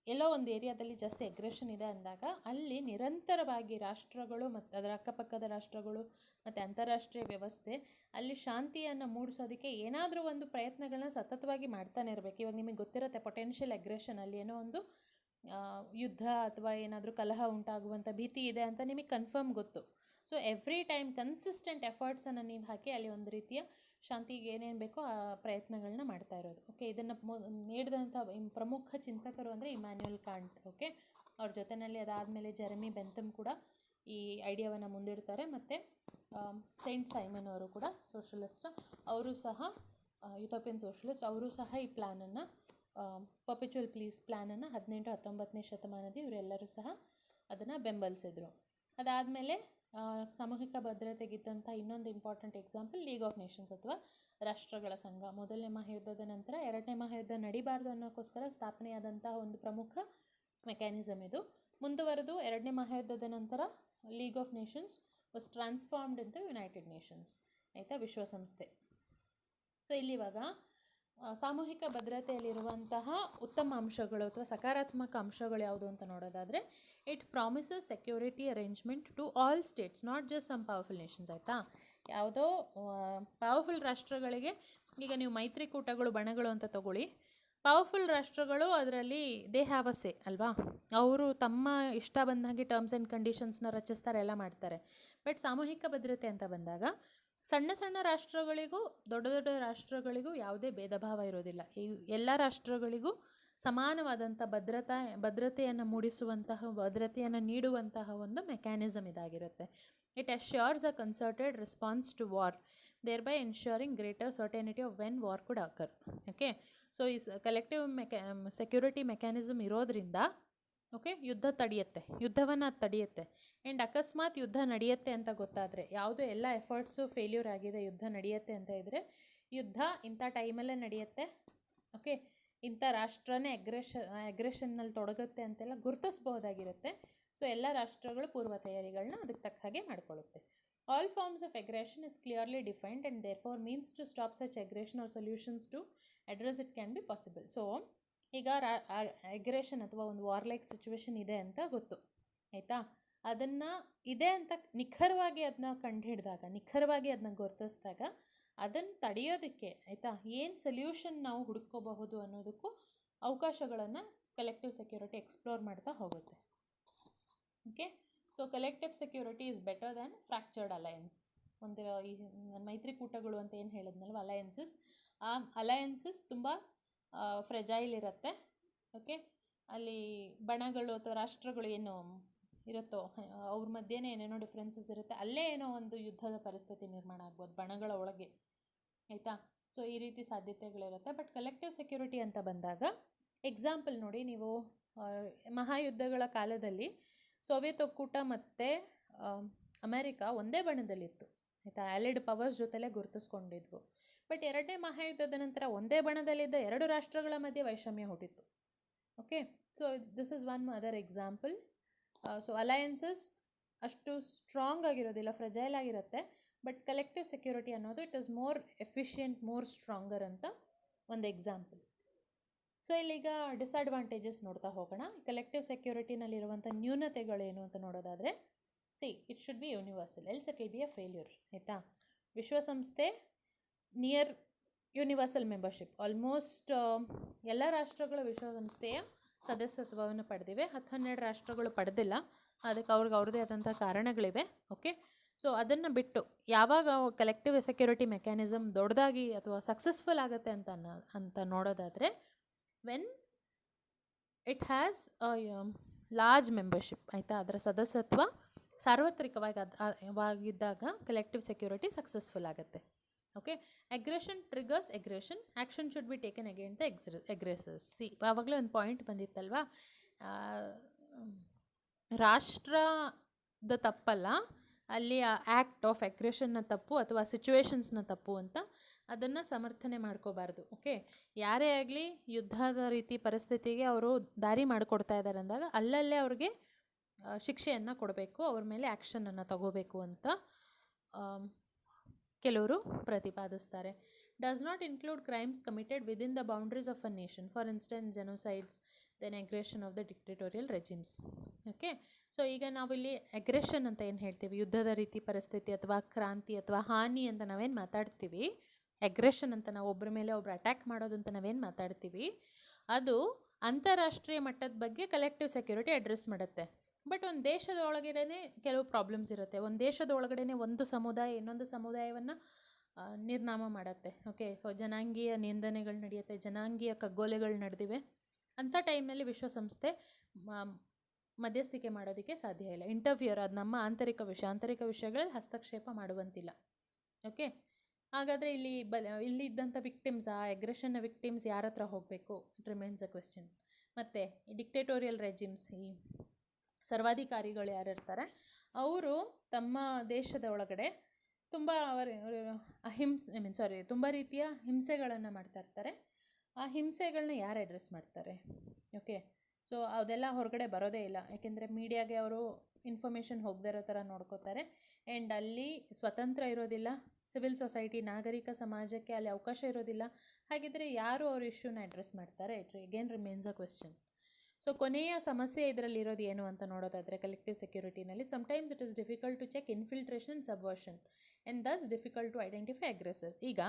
ಎಲ್ಲೋ ಒಂದು ಏರಿಯಾದಲ್ಲಿ ಜಾಸ್ತಿ ಅಗ್ರೆಷನ್ ಇದೆ ಅಂದಾಗ ಅಲ್ಲಿ ನಿರಂತರವಾಗಿ ರಾಷ್ಟ್ರಗಳು ಮತ್ತು ಅದರ ಅಕ್ಕಪಕ್ಕದ ರಾಷ್ಟ್ರಗಳು ಮತ್ತು ಅಂತಾರಾಷ್ಟ್ರೀಯ ವ್ಯವಸ್ಥೆ ಅಲ್ಲಿ ಶಾಂತಿಯನ್ನು ಮೂಡಿಸೋದಕ್ಕೆ ಏನಾದರೂ ಒಂದು ಪ್ರಯತ್ನಗಳನ್ನ ಸತತವಾಗಿ ಮಾಡ್ತಾನೆ ಇರಬೇಕು. ಇವಾಗ ನಿಮಗೆ ಗೊತ್ತಿರುತ್ತೆ ಪೊಟೆನ್ಷಿಯಲ್ ಅಗ್ರೆಷನ್, ಅಲ್ಲಿ ಏನೋ ಒಂದು ಯುದ್ಧ ಅಥವಾ ಏನಾದರೂ ಕಲಹ ಉಂಟಾಗುವಂಥ ಭೀತಿ ಇದೆ ಅಂತ ನಿಮಗೆ ಕನ್ಫರ್ಮ್ ಗೊತ್ತು. ಸೊ ಎವ್ರಿ ಟೈಮ್ ಕನ್ಸಿಸ್ಟೆಂಟ್ ಎಫರ್ಟ್ಸನ್ನು ನೀವು ಹಾಕಿ ಅಲ್ಲಿ ಒಂದು ರೀತಿಯ ಶಾಂತಿಗೆ ಏನೇನು ಬೇಕೋ ಆ ಪ್ರಯತ್ನಗಳನ್ನ ಮಾಡ್ತಾ ಇರೋದು. ಓಕೆ, ಇದನ್ನು ನೀಡಿದಂಥ ಪ್ರಮುಖ ಚಿಂತಕರು ಅಂದರೆ ಇಮ್ಯಾನ್ಯುಯಲ್ ಕಾಂಟ್. ಓಕೆ, ಅವ್ರ ಜೊತೆಯಲ್ಲಿ ಅದಾದಮೇಲೆ ಜೆರೆಮಿ ಬೆಂಥಮ್ ಕೂಡ ಈ ಐಡಿಯಾವನ್ನು ಮುಂದಿಡ್ತಾರೆ. ಮತ್ತು ಸೈಂಟ್ ಸೈಮನ್ ಅವರು ಕೂಡ ಸೋಷಲಿಸ್ಟ್, ಅವರು ಸಹ ಯುರೋಪಿಯನ್ ಸೋಷಲಿಸ್ಟ್, ಅವರು ಸಹ ಈ ಪ್ಲ್ಯಾನನ್ನು ಪರ್ಪೆಚುವಲ್ ಪೀಸ್ ಪ್ಲ್ಯಾನನ್ನು 18-19ನೇ ಶತಮಾನದ ಇವರೆಲ್ಲರೂ ಸಹ ಅದನ್ನು ಬೆಂಬಲಿಸಿದರು. ಅದಾದಮೇಲೆ ಸಾಮೂಹಿಕ ಭದ್ರತೆಗಿದ್ದಂಥ ಇನ್ನೊಂದು important example league of Nations ಅಥವಾ ರಾಷ್ಟ್ರಗಳ ಸಂಘ. ಮೊದಲನೇ ಮಹಾಯುದ್ಧದ ನಂತರ ಎರಡನೇ ಮಹಾಯುದ್ಧ ನಡಿಬಾರ್ದು ಅನ್ನೋಕ್ಕೋಸ್ಕರ ಸ್ಥಾಪನೆಯಾದಂತಹ ಒಂದು ಪ್ರಮುಖ ಮೆಕ್ಯಾನಿಸಮ್ ಇದು. ಮುಂದುವರೆದು ಎರಡನೇ ಮಹಾಯುದ್ಧದ ನಂತರ league of Nations was transformed into United Nations, ಆಯಿತಾ, ವಿಶ್ವಸಂಸ್ಥೆ. ಸೊ ಇಲ್ಲಿವಾಗ ಸಾಮೂಹಿಕ ಭದ್ರತೆಯಲ್ಲಿರುವಂತಹ ಉತ್ತಮ ಅಂಶಗಳು ಅಥವಾ ಸಕಾರಾತ್ಮಕ ಅಂಶಗಳು ಯಾವುದು ಅಂತ ನೋಡೋದಾದರೆ it promises security arrangement to all states, not just some powerful nations. ಆಯಿತಾ, ಯಾವುದೋ ಪವರ್ಫುಲ್ ರಾಷ್ಟ್ರಗಳಿಗೆ, ಈಗ ನೀವು ಮೈತ್ರಿಕೂಟಗಳು ಬಣಗಳು ಅಂತ ತಗೊಳ್ಳಿ, ಪವರ್ಫುಲ್ ರಾಷ್ಟ್ರಗಳು ಅದರಲ್ಲಿ ದೇ ಹ್ಯಾವ್ ಅ ಸೇ ಅಲ್ವಾ, ಅವರು ತಮ್ಮ ಇಷ್ಟ ಬಂದಾಗೆ ಟರ್ಮ್ಸ್ ಆ್ಯಂಡ್ ಕಂಡೀಷನ್ಸ್ನ ರಚಿಸ್ತಾರೆ, ಎಲ್ಲ ಮಾಡ್ತಾರೆ. ಬಟ್ ಸಾಮೂಹಿಕ ಭದ್ರತೆ ಅಂತ ಬಂದಾಗ ಸಣ್ಣ ಸಣ್ಣ ರಾಷ್ಟ್ರಗಳಿಗೂ ದೊಡ್ಡ ದೊಡ್ಡ ರಾಷ್ಟ್ರಗಳಿಗೂ ಯಾವುದೇ ಭೇದ ಭಾವ ಇರೋದಿಲ್ಲ. ಈ ಎಲ್ಲ ರಾಷ್ಟ್ರಗಳಿಗೂ ಸಮಾನವಾದಂಥ ಭದ್ರತೆಯನ್ನು ಮೂಡಿಸುವಂತಹ, ಭದ್ರತೆಯನ್ನು ನೀಡುವಂತಹ ಒಂದು ಮೆಕ್ಯಾನಿಸಮ್ ಇದಾಗಿರುತ್ತೆ. It assures a concerted response to war, thereby ensuring greater certainty of when war could occur. Okay, so ಈ ಕಲೆಕ್ಟಿವ್ ಸೆಕ್ಯೂರಿಟಿ ಮೆಕ್ಯಾನಿಸಮ್ ಇರೋದ್ರಿಂದ ಓಕೆ ಯುದ್ಧ ತಡೆಯುತ್ತೆ, ಯುದ್ಧವನ್ನು ಅದು ತಡೆಯುತ್ತೆ. ಆ್ಯಂಡ್ ಅಕಸ್ಮಾತ್ ಯುದ್ಧ ನಡೆಯುತ್ತೆ ಅಂತ ಗೊತ್ತಾದರೆ, ಯಾವುದೋ ಎಲ್ಲ ಎಫರ್ಟ್ಸು ಫೇಲ್ಯೂರ್ ಆಗಿದೆ, ಯುದ್ಧ ನಡೆಯುತ್ತೆ ಅಂತ ಇದ್ದರೆ, ಯುದ್ಧ ಇಂಥ ಟೈಮಲ್ಲೇ ನಡೆಯುತ್ತೆ, ಓಕೆ, ಇಂಥ ರಾಷ್ಟ್ರನೇ ಅಗ್ರೆಷನ್ನಲ್ಲಿ ತೊಡಗುತ್ತೆ ಅಂತೆಲ್ಲ ಗುರುತಿಸ್ಬೋದಾಗಿರುತ್ತೆ. ಸೊ ಎಲ್ಲ ರಾಷ್ಟ್ರಗಳು ಪೂರ್ವ ತಯಾರಿಗಳನ್ನ ಅದಕ್ಕೆ ತಕ್ಕ ಹಾಗೆ ಮಾಡ್ಕೊಳ್ಳುತ್ತೆ. All forms of aggression is clearly defined and therefore means to stop such aggression or solutions to address it can be possible. So ಈಗ ಅಗ್ರೆಷನ್ ಅಥವಾ ಒಂದು ವಾರ್ಲೈಕ್ ಸಿಚುವೇಶನ್ ಇದೆ ಅಂತ ಗೊತ್ತು, ಆಯಿತಾ, ಅದನ್ನು ಇದೆ ಅಂತ ನಿಖರವಾಗಿ ಅದನ್ನ ಕಂಡುಹಿಡಿದಾಗ, ನಿಖರವಾಗಿ ಅದನ್ನ ಗುರುತಿಸಿದಾಗ ಅದನ್ನು ತಡೆಯೋದಕ್ಕೆ, ಆಯಿತಾ, ಏನು ಸೊಲ್ಯೂಷನ್ ನಾವು ಹುಡುಕೋಬಹುದು ಅನ್ನೋದಕ್ಕೂ ಅವಕಾಶಗಳನ್ನು ಕಲೆಕ್ಟಿವ್ ಸೆಕ್ಯೂರಿಟಿ ಎಕ್ಸ್ಪ್ಲೋರ್ ಮಾಡ್ತಾ ಹೋಗುತ್ತೆ. Okay, so collective security is better than fractured alliance. ಒಂದಿರೋ ಈ ಮೈತ್ರಿಕೂಟಗಳು ಅಂತ ಏನು ಹೇಳಿದ್ನಲ್ವ, ಅಲಯನ್ಸಸ್, ಆ ಅಲಯನ್ಸಸ್ ತುಂಬ ಫ್ರೆಜೈಲ್ ಇರುತ್ತೆ. ಓಕೆ, ಅಲ್ಲಿ ಬಣಗಳು ಅಥವಾ ರಾಷ್ಟ್ರಗಳು ಏನು ಇರುತ್ತೋ ಅವ್ರ ಮಧ್ಯೆನೇ ಏನೇನೋ ಡಿಫ್ರೆನ್ಸಸ್ ಇರುತ್ತೆ, ಅಲ್ಲೇ ಏನೋ ಒಂದು ಯುದ್ಧದ ಪರಿಸ್ಥಿತಿ ನಿರ್ಮಾಣ ಆಗ್ಬೋದು ಬಣಗಳ ಒಳಗೆ, ಆಯಿತಾ. ಸೊ ಈ ರೀತಿ ಸಾಧ್ಯತೆಗಳಿರುತ್ತೆ. ಬಟ್ ಕಲೆಕ್ಟಿವ್ ಸೆಕ್ಯೂರಿಟಿ ಅಂತ ಬಂದಾಗ ಎಕ್ಸಾಂಪಲ್ ನೋಡಿ, ನೀವು ಮಹಾಯುದ್ಧಗಳ ಕಾಲದಲ್ಲಿ ಸೋವಿಯತ್ ಒಕ್ಕೂಟ ಮತ್ತು ಅಮೆರಿಕ ಒಂದೇ ಬಣ್ಣದಲ್ಲಿತ್ತು ಆಯಿತಾ, ಆ್ಯಲಿಡ್ ಪವರ್ಸ್ ಜೊತೆಲೇ ಗುರುತಿಸ್ಕೊಂಡಿದ್ವು. ಬಟ್ ಎರಡನೇ ಮಹಾಯುದ್ಧದ ನಂತರ ಒಂದೇ ಬಣ್ಣದಲ್ಲಿದ್ದ ಎರಡು ರಾಷ್ಟ್ರಗಳ ಮಧ್ಯೆ ವೈಷಮ್ಯ ಹುಟ್ಟಿತ್ತು. Okay, so this is one other example. So alliances ಅಷ್ಟು ಸ್ಟ್ರಾಂಗ್ ಆಗಿರೋದಿಲ್ಲ, ಫ್ರೆಜೈಲ್ ಆಗಿರುತ್ತೆ. ಬಟ್ ಕಲೆಕ್ಟಿವ್ ಸೆಕ್ಯೂರಿಟಿ ಅನ್ನೋದು it is more efficient, more stronger ಅಂತ ಒಂದು ಎಕ್ಸಾಂಪಲ್. ಸೊ ಇಲ್ಲೀಗ ಡಿಸ್ಅಡ್ವಾಂಟೇಜಸ್ ನೋಡ್ತಾ ಹೋಗೋಣ. ಕಲೆಕ್ಟಿವ್ ಸೆಕ್ಯೂರಿಟಿನಲ್ಲಿರುವಂಥ ನ್ಯೂನತೆಗಳೇನು ಅಂತ ನೋಡೋದಾದರೆ, it should be universal, else it will be a failure ಆಯಿತಾ. ವಿಶ್ವಸಂಸ್ಥೆ ನಿಯರ್ ಯೂನಿವರ್ಸಲ್ ಮೆಂಬರ್ಶಿಪ್, ಆಲ್ಮೋಸ್ಟ್ ಎಲ್ಲ ರಾಷ್ಟ್ರಗಳು ವಿಶ್ವಸಂಸ್ಥೆಯ ಸದಸ್ಯತ್ವವನ್ನು ಪಡೆದಿವೆ. 12 ರಾಷ್ಟ್ರಗಳು ಪಡೆದಿಲ್ಲ, ಅದಕ್ಕೆ ಅವ್ರದ್ದೇ ಆದಂಥ ಕಾರಣಗಳಿವೆ. ಓಕೆ, ಸೊ ಅದನ್ನು ಬಿಟ್ಟು ಯಾವಾಗ ಕಲೆಕ್ಟಿವ್ ಸೆಕ್ಯೂರಿಟಿ ಮೆಕ್ಯಾನಿಸಮ್ ದೊಡ್ಡದಾಗಿ ಅಥವಾ ಸಕ್ಸಸ್ಫುಲ್ ಆಗುತ್ತೆ ಅಂತ ನೋಡೋದಾದರೆ, when it has large membership ಆಯಿತಾ, ಅದರ ಸದಸ್ಯತ್ವ ಸಾರ್ವತ್ರಿಕವಾಗಿದ್ದಾಗ ಕಲೆಕ್ಟಿವ್ ಸೆಕ್ಯೂರಿಟಿ ಸಕ್ಸಸ್ಫುಲ್ ಆಗುತ್ತೆ. Okay, aggression triggers aggression, action should be taken against the aggressors. ಆವಾಗಲೇ ಒಂದು ಪಾಯಿಂಟ್ ಬಂದಿತ್ತಲ್ವಾ, ರಾಷ್ಟ್ರದ ತಪ್ಪಲ್ಲ ಅಲ್ಲಿ ಆ ಆ್ಯಕ್ಟ್ ಆಫ್ ಅಗ್ರೆಷನ್ನ ತಪ್ಪು ಅಥವಾ ಸಿಚುವೇಶನ್ಸ್ನ ತಪ್ಪು ಅಂತ ಅದನ್ನು ಸಮರ್ಥನೆ ಮಾಡ್ಕೋಬಾರ್ದು. ಓಕೆ, ಯಾರೇ ಆಗಲಿ ಯುದ್ಧದ ರೀತಿ ಪರಿಸ್ಥಿತಿಗೆ ಅವರು ದಾರಿ ಮಾಡಿಕೊಡ್ತಾ ಇದ್ದಾರೆ ಅಂದಾಗ ಅಲ್ಲಲ್ಲೇ ಅವ್ರಿಗೆ ಶಿಕ್ಷೆಯನ್ನು ಕೊಡಬೇಕು, ಅವ್ರ ಮೇಲೆ ಆ್ಯಕ್ಷನನ್ನು ತಗೋಬೇಕು ಅಂತ ಕೆಲವರು ಪ್ರತಿಪಾದಿಸ್ತಾರೆ. Does not include crimes committed within the boundaries of a nation, for instance genocides, then aggression of the dictatorial regimes. Okay, so ಈಗ ನಾವಿಲ್ಲಿ ಅಗ್ರೆಷನ್ ಅಂತ ಏನು ಹೇಳ್ತೀವಿ, ಯುದ್ಧದ ರೀತಿ ಪರಿಸ್ಥಿತಿ ಅಥವಾ ಕ್ರಾಂತಿ ಅಥವಾ ಹಾನಿ ಅಂತ ನಾವೇನು ಮಾತಾಡ್ತೀವಿ, ಅಗ್ರೆಷನ್ ಅಂತ ನಾವು ಒಬ್ಬರ ಮೇಲೆ ಒಬ್ಬರು ಅಟ್ಯಾಕ್ ಮಾಡೋದು ಅಂತ ನಾವೇನು ಮಾತಾಡ್ತೀವಿ, ಅದು ಅಂತಾರಾಷ್ಟ್ರೀಯ ಮಟ್ಟದ ಬಗ್ಗೆ ಕಲೆಕ್ಟಿವ್ ಸೆಕ್ಯೂರಿಟಿ ಅಡ್ರೆಸ್ ಮಾಡುತ್ತೆ. ಬಟ್ ಒಂದು ದೇಶದ ಒಳಗಡೆ ಕೆಲವು ಪ್ರಾಬ್ಲಮ್ಸ್ ಇರುತ್ತೆ. ಒಂದು ದೇಶದ ಒಳಗಡೆ ಒಂದು ಸಮುದಾಯ ಇನ್ನೊಂದು ಸಮುದಾಯವನ್ನು ನಿರ್ನಾಮ ಮಾಡುತ್ತೆ. ಓಕೆ, ಜನಾಂಗೀಯ ನಿಂದನೆಗಳು ನಡೆಯುತ್ತೆ, ಜನಾಂಗೀಯ ಕಗ್ಗೊಲೆಗಳು ನಡೆದಿವೆ. ಅಂಥ ಟೈಮ್ನಲ್ಲಿ ವಿಶ್ವಸಂಸ್ಥೆ ಮಧ್ಯಸ್ಥಿಕೆ ಮಾಡೋದಕ್ಕೆ ಸಾಧ್ಯ ಇಲ್ಲ. ಇಂಟರ್ಫಿಯರ್, ಅದು ನಮ್ಮ ಆಂತರಿಕ ವಿಷಯಗಳಲ್ಲಿ ಹಸ್ತಕ್ಷೇಪ ಮಾಡುವಂತಿಲ್ಲ. ಓಕೆ, ಹಾಗಾದರೆ ಇಲ್ಲಿ ಇದ್ದಂಥ ವಿಕ್ಟಿಮ್ಸ್, ಆ ಅಗ್ರೆಷನ್ನ ವಿಕ್ಟಿಮ್ಸ್ ಯಾರ ಹತ್ರ ಹೋಗಬೇಕು, ಇಟ್ ರಿಮೈನ್ಸ್ ಅ ಕ್ವೆಶ್ಚನ್. ಮತ್ತು ಈ ರೆಜಿಮ್ಸ್, ಈ ಸರ್ವಾಧಿಕಾರಿಗಳು ಯಾರಿರ್ತಾರೆ ಅವರು ತಮ್ಮ ದೇಶದ ಒಳಗಡೆ ತುಂಬ ತುಂಬ ರೀತಿಯ ಹಿಂಸೆಗಳನ್ನು ಮಾಡ್ತಾ ಇರ್ತಾರೆ. ಆ ಹಿಂಸೆಗಳನ್ನ ಯಾರು ಅಡ್ರೆಸ್ ಮಾಡ್ತಾರೆ? ಓಕೆ, ಸೊ ಅದೆಲ್ಲ ಹೊರಗಡೆ ಬರೋದೇ ಇಲ್ಲ, ಯಾಕೆಂದರೆ ಮೀಡಿಯಾಗೆ ಅವರು ಇನ್ಫಾರ್ಮೇಷನ್ ಹೋಗದೇ ಇರೋ ಥರ ನೋಡ್ಕೋತಾರೆ. ಆ್ಯಂಡ್ ಅಲ್ಲಿ ಸ್ವತಂತ್ರ ಇರೋದಿಲ್ಲ, ಸಿವಿಲ್ ಸೊಸೈಟಿ ನಾಗರಿಕ ಸಮಾಜಕ್ಕೆ ಅಲ್ಲಿ ಅವಕಾಶ ಇರೋದಿಲ್ಲ. ಹಾಗಿದ್ದರೆ ಯಾರು ಅವ್ರ ಇಶ್ಯೂನ ಅಡ್ರೆಸ್ ಮಾಡ್ತಾರೆ? It again remains a question. So ಕೊನೆಯ ಸಮಸ್ಯೆ ಇದರಲ್ಲಿ ಇರೋದು ಏನು ಅಂತ ನೋಡೋದಾದರೆ, ಕಲೆಕ್ಟಿವ್ ಸೆಕ್ಯೂರಿಟಿನಲ್ಲಿ sometimes it is difficult to check infiltration subversion and thus difficult to identify aggressors. ಈಗ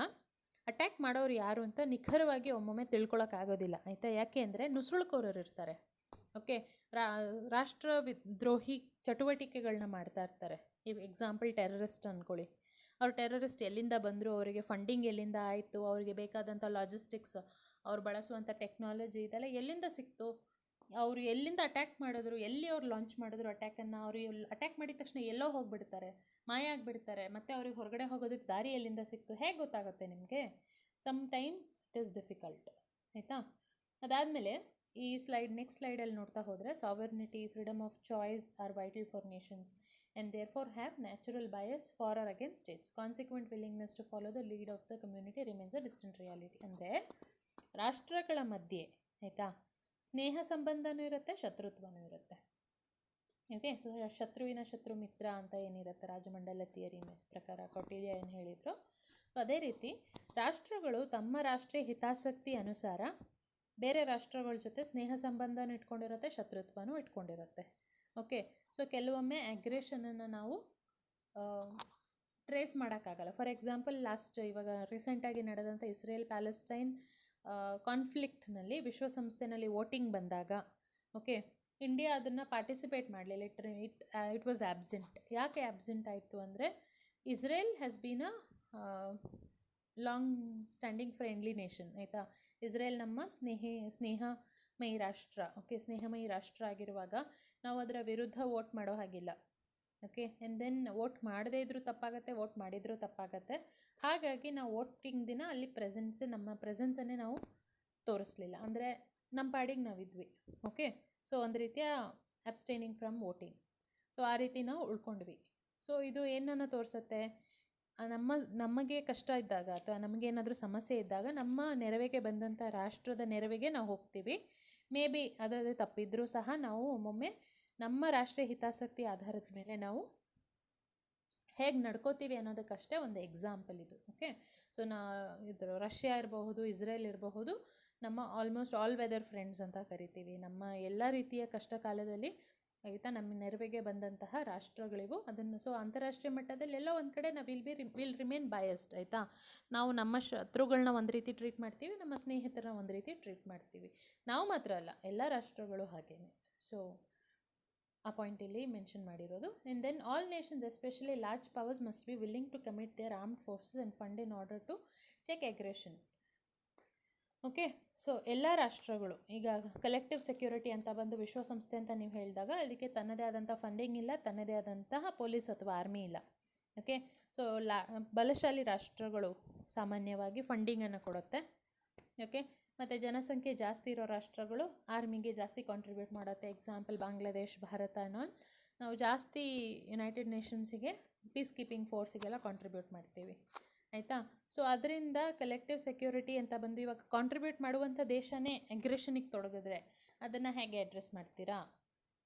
ಅಟ್ಯಾಕ್ ಮಾಡೋರು ಯಾರು ಅಂತ ನಿಖರವಾಗಿ ಒಮ್ಮೊಮ್ಮೆ ತಿಳ್ಕೊಳಕ್ಕಾಗೋದಿಲ್ಲ ಆಯಿತಾ, ಯಾಕೆ ಅಂದರೆ ನುಸುಳುಕೋರರು ಇರ್ತಾರೆ. ಓಕೆ, ರಾಷ್ಟ್ರ ದ್ರೋಹಿ ಚಟುವಟಿಕೆಗಳನ್ನ ಮಾಡ್ತಾ ಇರ್ತಾರೆ. ಈಗ ಎಕ್ಸಾಂಪಲ್ ಟೆರರಿಸ್ಟ್ ಅಂದ್ಕೊಳ್ಳಿ. ಅವ್ರು ಟೆರರಿಸ್ಟ್ ಎಲ್ಲಿಂದ ಬಂದರು, ಅವರಿಗೆ ಫಂಡಿಂಗ್ ಎಲ್ಲಿಂದ ಆಯಿತು, ಅವರಿಗೆ ಬೇಕಾದಂಥ ಲಾಜಿಸ್ಟಿಕ್ಸ್, ಅವ್ರು ಬಳಸುವಂಥ ಟೆಕ್ನಾಲಜಿ ಇದೆಲ್ಲ ಎಲ್ಲಿಂದ ಸಿಕ್ತು, ಅವರು ಎಲ್ಲಿಂದ ಅಟ್ಯಾಕ್ ಮಾಡಿದ್ರು, ಎಲ್ಲಿ ಅವ್ರು ಲಾಂಚ್ ಮಾಡಿದ್ರು ಅಟ್ಯಾಕನ್ನು, ಅವರು ಅಟ್ಯಾಕ್ ಮಾಡಿದ ತಕ್ಷಣ ಎಲ್ಲೋ ಹೋಗಿಬಿಡ್ತಾರೆ, ಮಾಯ ಆಗಿಬಿಡ್ತಾರೆ, ಮತ್ತು ಅವ್ರಿಗೆ ಹೊರಗಡೆ ಹೋಗೋದಕ್ಕೆ ದಾರಿ ಎಲ್ಲಿಂದ ಸಿಕ್ತು, ಹೇಗೆ ಗೊತ್ತಾಗುತ್ತೆ ನಿಮಗೆ? ಸಮ್ಟೈಮ್ಸ್ ಇಟ್ ಈಸ್ ಡಿಫಿಕಲ್ಟ್ ಆಯಿತಾ. ಅದಾದಮೇಲೆ ಈ ನೆಕ್ಸ್ಟ್ ಸ್ಲೈಡಲ್ಲಿ ನೋಡ್ತಾ ಹೋದರೆ, sovereignty, freedom of choice are vital for nations and therefore have natural bias for or against states. Consequent willingness to follow the lead of the community remains a distant reality. ಅಂದರೆ ರಾಷ್ಟ್ರಗಳ ಮಧ್ಯೆ ಆಯಿತಾ ಸ್ನೇಹ ಸಂಬಂಧನೂ ಇರುತ್ತೆ, ಶತ್ರುತ್ವನೂ ಇರುತ್ತೆ. Okay, so ಶತ್ರುವಿನ ಶತ್ರು ಮಿತ್ರ ಅಂತ ಏನಿರುತ್ತೆ ರಾಜಮಂಡಲ theory ಪ್ರಕಾರ ಕೌಟಿಲ್ಯ ಏನು ಹೇಳಿದರು, ಅದೇ ರೀತಿ ರಾಷ್ಟ್ರಗಳು ತಮ್ಮ ರಾಷ್ಟ್ರೀಯ ಹಿತಾಸಕ್ತಿ ಅನುಸಾರ ಬೇರೆ ರಾಷ್ಟ್ರಗಳ ಜೊತೆ ಸ್ನೇಹ ಸಂಬಂಧನೂ ಇಟ್ಕೊಂಡಿರುತ್ತೆ, ಶತ್ರುತ್ವನೂ ಇಟ್ಕೊಂಡಿರುತ್ತೆ. ಓಕೆ, ಸೊ ಕೆಲವೊಮ್ಮೆ ಅಗ್ರೆಷನನ್ನು ನಾವು ಟ್ರೇಸ್ ಮಾಡೋಕ್ಕಾಗಲ್ಲ. ಫಾರ್ ಎಕ್ಸಾಂಪಲ್ ಇವಾಗ ರೀಸೆಂಟಾಗಿ ನಡೆದಂಥ ಇಸ್ರೇಲ್ ಪ್ಯಾಲೆಸ್ಟೈನ್ ಕಾನ್ಫ್ಲಿಕ್ಟ್ನಲ್ಲಿ ವಿಶ್ವಸಂಸ್ಥೆನಲ್ಲಿ ವೋಟಿಂಗ್ ಬಂದಾಗ ಓಕೆ ಇಂಡಿಯಾ ಅದನ್ನು ಪಾರ್ಟಿಸಿಪೇಟ್ ಮಾಡಲಿಲ್ಲ. It was absent. ಯಾಕೆ ಆಬ್ಸೆಂಟ್ ಆಯಿತು ಅಂದರೆ Israel has been a long standing friendly nation ಆಯಿತಾ. ಇಸ್ರೇಲ್ ನಮ್ಮ ಸ್ನೇಹಮಯಿ ರಾಷ್ಟ್ರ. ಓಕೆ, ಸ್ನೇಹಮಯಿ ರಾಷ್ಟ್ರ ಆಗಿರುವಾಗ ನಾವು ಅದರ ವಿರುದ್ಧ ವೋಟ್ ಮಾಡೋ ಹಾಗಿಲ್ಲ. ಓಕೆ. ಆ್ಯಂಡ್ ದೆನ್ ವೋಟ್ ಮಾಡದೇ ಇದ್ರೂ ತಪ್ಪಾಗತ್ತೆ, ವೋಟ್ ಮಾಡಿದರೂ ತಪ್ಪಾಗತ್ತೆ. ಹಾಗಾಗಿ ನಾವು ವೋಟಿಂಗ್ ದಿನ ಅಲ್ಲಿ ನಮ್ಮ ಪ್ರೆಸೆನ್ಸನ್ನೇ ನಾವು ತೋರಿಸ್ಲಿಲ್ಲ, ಅಂದರೆ ನಮ್ಮ ಪಾಡಿಗೆ ನಾವಿದ್ವಿ. ಓಕೆ. ಸೊ ಒಂದು ರೀತಿಯ ಅಬ್ಸ್ಟೈನಿಂಗ್ ಫ್ರಮ್ ವೋಟಿಂಗ್. ಸೊ ಆ ರೀತಿ ನಾವು ಉಳ್ಕೊಂಡ್ವಿ. ಸೊ ಇದು ಏನನ್ನು ತೋರಿಸುತ್ತೆ, ನಮಗೆ ಕಷ್ಟ ಇದ್ದಾಗ ಅಥವಾ ನಮಗೇನಾದರೂ ಸಮಸ್ಯೆ ಇದ್ದಾಗ ನಮ್ಮ ನೆರವಿಗೆ ಬಂದಂಥ ರಾಷ್ಟ್ರದ ನೆರವಿಗೆ ನಾವು ಹೋಗ್ತೀವಿ. ಮೇ ಬಿ ಅದೇ ತಪ್ಪಿದ್ರೂ ಸಹ ನಾವು ಒಮ್ಮೊಮ್ಮೆ ನಮ್ಮ ರಾಷ್ಟ್ರೀಯ ಹಿತಾಸಕ್ತಿ ಆಧಾರದ ಮೇಲೆ ನಾವು ಹೇಗೆ ನಡ್ಕೋತೀವಿ ಅನ್ನೋದಕ್ಕಷ್ಟೇ ಒಂದು ಎಕ್ಸಾಂಪಲ್ ಇದು. ಓಕೆ. ಸೊ ರಷ್ಯಾ ಇರಬಹುದು, ಇಸ್ರೇಲ್ ಇರಬಹುದು, ನಮ್ಮ ಆಲ್ಮೋಸ್ಟ್ ಆಲ್ ವೆದರ್ ಫ್ರೆಂಡ್ಸ್ ಅಂತ ಕರಿತೀವಿ. ನಮ್ಮ ಎಲ್ಲ ರೀತಿಯ ಕಷ್ಟ ಕಾಲದಲ್ಲಿ ಆಯಿತಾ ನಮ್ಮ ನೆರವಿಗೆ ಬಂದಂತಹ ರಾಷ್ಟ್ರಗಳಿವು. ಅದನ್ನು ಸೊ ಅಂತಾರಾಷ್ಟ್ರೀಯ ಮಟ್ಟದಲ್ಲಿ ಎಲ್ಲೋ ಒಂದು ಕಡೆ ನಾವು ವಿಲ್ ರಿಮೇನ್ ಬಯಸ್ಡ್. ಆಯಿತಾ, ನಾವು ನಮ್ಮ ಶತ್ರುಗಳನ್ನ ಒಂದು ರೀತಿ ಟ್ರೀಟ್ ಮಾಡ್ತೀವಿ, ನಮ್ಮ ಸ್ನೇಹಿತರನ್ನ ಒಂದು ರೀತಿ ಟ್ರೀಟ್ ಮಾಡ್ತೀವಿ. ನಾವು ಮಾತ್ರ ಅಲ್ಲ, ಎಲ್ಲ ರಾಷ್ಟ್ರಗಳು ಹಾಗೇನೆ. ಸೊ ಆ ಪಾಯಿಂಟ್ ಇಲ್ಲಿ ಮೆನ್ಷನ್ ಮಾಡಿರೋದು. And then all nations especially large powers must be willing to commit their armed forces and fund in order to check aggression. Okay. So ಎಲ್ಲ ರಾಷ್ಟ್ರಗಳು ಈಗ ಕಲೆಕ್ಟಿವ್ ಸೆಕ್ಯೂರಿಟಿ ಅಂತ ಬಂದು ವಿಶ್ವಸಂಸ್ಥೆ ಅಂತ ನೀವು ಹೇಳಿದಾಗ ಅದಕ್ಕೆ ತನ್ನದೇ ಆದಂಥ ಫಂಡಿಂಗ್ ಇಲ್ಲ, ತನ್ನದೇ ಆದಂತಹ ಪೊಲೀಸ್ ಅಥವಾ ಆರ್ಮಿ ಇಲ್ಲ. ಓಕೆ. ಸೊ ಬಲಶಾಲಿ ರಾಷ್ಟ್ರಗಳು ಸಾಮಾನ್ಯವಾಗಿ ಫಂಡಿಂಗನ್ನು ಕೊಡುತ್ತೆ. ಓಕೆ. ಮತ್ತು ಜನಸಂಖ್ಯೆ ಜಾಸ್ತಿ ಇರೋ ರಾಷ್ಟ್ರಗಳು ಆರ್ಮಿಗೆ ಜಾಸ್ತಿ ಕಾಂಟ್ರಿಬ್ಯೂಟ್ ಮಾಡುತ್ತೆ. ಎಕ್ಸಾಂಪಲ್ ಬಾಂಗ್ಲಾದೇಶ್, ಭಾರತ ನಾವು ಜಾಸ್ತಿ ಯುನೈಟೆಡ್ ನೇಷನ್ಸಿಗೆ ಪೀಸ್ ಕೀಪಿಂಗ್ ಫೋರ್ಸಿಗೆಲ್ಲ ಕಾಂಟ್ರಿಬ್ಯೂಟ್ ಮಾಡ್ತೀವಿ. ಆಯಿತಾ. ಸೊ ಅದರಿಂದ ಕಲೆಕ್ಟಿವ್ ಸೆಕ್ಯೂರಿಟಿ ಅಂತ ಬಂದು ಇವಾಗ ಕಾಂಟ್ರಿಬ್ಯೂಟ್ ಮಾಡುವಂಥ ದೇಶನೇ ಅಗ್ರೆಷನಿಗೆ ತೊಡಗಿದ್ರೆ ಅದನ್ನು ಹೇಗೆ ಅಡ್ರೆಸ್ ಮಾಡ್ತೀರಾ?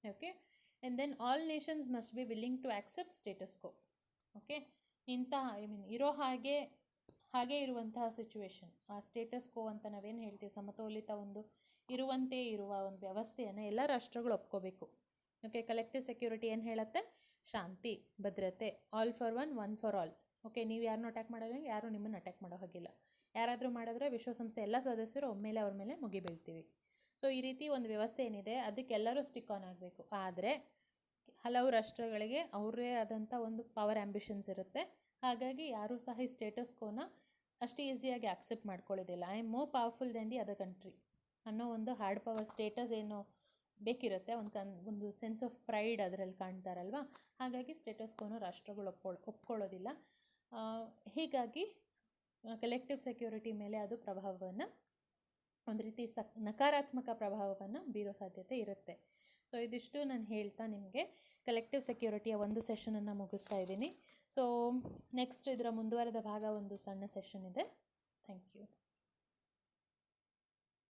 Okay. And then all nations must be willing to accept status quo. Okay. ಇರೋ ಹಾಗೆ ಇರುವಂತಹ ಸಿಚುವೇಶನ್, ಆ ಸ್ಟೇಟಸ್ ಕೋ ಅಂತ ನಾವೇನು ಹೇಳ್ತೀವಿ, ಸಮತೋಲಿತ ಇರುವಂತೆ ಇರುವ ಒಂದು ವ್ಯವಸ್ಥೆಯನ್ನು ಎಲ್ಲ ರಾಷ್ಟ್ರಗಳು ಒಪ್ಕೋಬೇಕು. ಓಕೆ. ಕಲೆಕ್ಟಿವ್ ಸೆಕ್ಯೂರಿಟಿ ಏನು ಹೇಳುತ್ತೆ? ಶಾಂತಿ, ಭದ್ರತೆ, all for one, one for all. Okay. ನೀವು ಯಾರನ್ನೂ ಅಟ್ಯಾಕ್ ಮಾಡೋಲ್ಲ, ಯಾರೂ ನಿಮ್ಮನ್ನು ಅಟ್ಯಾಕ್ ಮಾಡೋ ಹಾಗಿಲ್ಲ. ಯಾರಾದರೂ ಮಾಡಿದ್ರೆ ವಿಶ್ವಸಂಸ್ಥೆ ಎಲ್ಲ ಸದಸ್ಯರು ಒಮ್ಮೆಲೆ ಅವ್ರ ಮೇಲೆ ಮುಗಿ ಬೀಳ್ತೀವಿ. ಸೊ ಈ ರೀತಿ ಒಂದು ವ್ಯವಸ್ಥೆ ಏನಿದೆ ಅದಕ್ಕೆಲ್ಲರೂ ಸ್ಟಿಕ್ ಆನ್ ಆಗಬೇಕು. ಆದರೆ ಹಲವು ರಾಷ್ಟ್ರಗಳಿಗೆ ಅವರೇ ಆದಂಥ ಒಂದು ಪವರ್ ಆ್ಯಂಬಿಷನ್ಸ್ ಇರುತ್ತೆ. ಹಾಗಾಗಿ ಯಾರೂ ಸಹ ಈ ಸ್ಟೇಟಸ್ ಕೋನ ಅಷ್ಟು ಈಸಿಯಾಗಿ ಆಕ್ಸೆಪ್ಟ್ ಮಾಡ್ಕೊಳ್ಳೋದಿಲ್ಲ. I am more powerful then the other country ಅನ್ನೋ ಒಂದು ಹಾರ್ಡ್ ಪವರ್ ಸ್ಟೇಟಸ್ ಏನೋ ಬೇಕಿರುತ್ತೆ, ಒಂದು ಸೆನ್ಸ್ ಆಫ್ ಪ್ರೈಡ್ ಅದರಲ್ಲಿ ಕಾಣ್ತಾರಲ್ವ. ಹಾಗಾಗಿ ಸ್ಟೇಟಸ್ ಕೋನ ರಾಷ್ಟ್ರಗಳು ಒಪ್ಕೊಳ್ಳೋದಿಲ್ಲ. ಹೀಗಾಗಿ ಕಲೆಕ್ಟಿವ್ ಸೆಕ್ಯೂರಿಟಿ ಮೇಲೆ ಅದು ಪ್ರಭಾವವನ್ನು ಒಂದು ರೀತಿ ನಕಾರಾತ್ಮಕ ಪ್ರಭಾವವನ್ನು ಬೀರೋ ಸಾಧ್ಯತೆ ಇರುತ್ತೆ. ಸೊ ಇದಿಷ್ಟು ನಾನು ಹೇಳ್ತಾ ನಿಮಗೆ ಕಲೆಕ್ಟಿವ್ ಸೆಕ್ಯೂರಿಟಿಯ ಒಂದು ಸೆಷನನ್ನು ಮುಗಿಸ್ತಾ ಇದ್ದೀನಿ. ಸೊ ನೆಕ್ಸ್ಟ್ ಇದರ ಮುಂದುವರೆದ ಭಾಗ ಒಂದು ಸಣ್ಣ ಸೆಷನ್ ಇದೆ. Thank you.